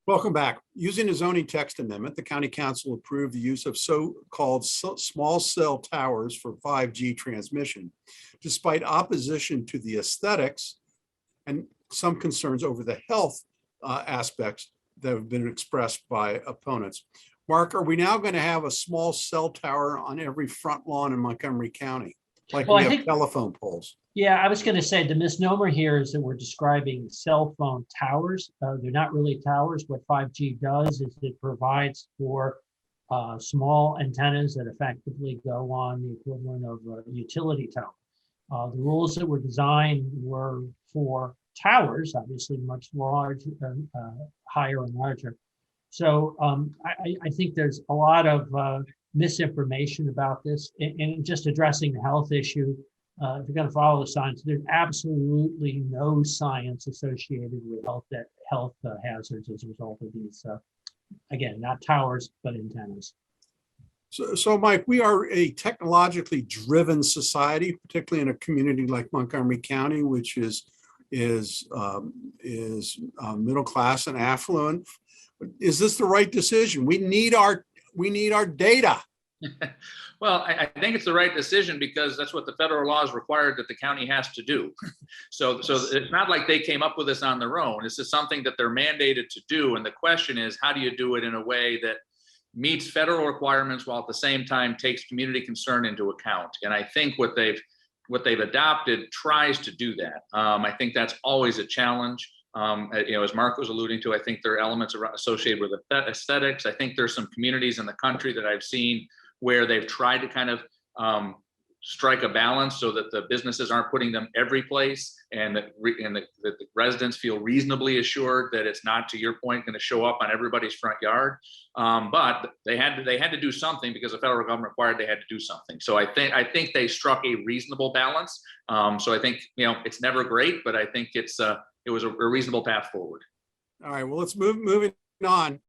Welcome back. Using a zoning text amendment, the county council approved the use of so-called small cell towers for 5G transmission, despite opposition to the aesthetics and some concerns over the health aspects that have been expressed by opponents. Mark, are we now going to have a small cell tower on every front lawn in Montgomery County, like we have telephone poles? Yeah, I was going to say the misnomer here is that we're describing cell phone towers. They're not really towers. What 5G does is it provides for small antennas that effectively go on the equivalent of a utility tower. The rules that were designed were for towers, obviously much larger, higher and larger. So I think there's a lot of misinformation about this, and just addressing the health issue. If you're going to follow the science, there's absolutely no science associated with health hazards as a result of these. Again, not towers, but antennas. So, Mike, we are a technologically driven society, particularly in a community like Montgomery County, which is middle class and affluent. Is this the right decision? We need our data. Well, I think it's the right decision because that's what the federal law is required that the county has to do. So it's not like they came up with this on their own. This is something that they're mandated to do. And the question is, how do you do it in a way that meets federal requirements while at the same time takes community concern into account? And I think what they've adopted tries to do that. I think that's always a challenge. As Mark was alluding to, I think there are elements associated with aesthetics. I think there's some communities in the country that I've seen where they've tried to kind of strike a balance so that the businesses aren't putting them every place, and that the residents feel reasonably assured that it's not, to your point, going to show up on everybody's front yard. But they had to do something because the federal government required they had to do something. So I think they struck a reasonable balance. So I think it's never great, but I think it was a reasonable path forward. All right. Well, let's moving on.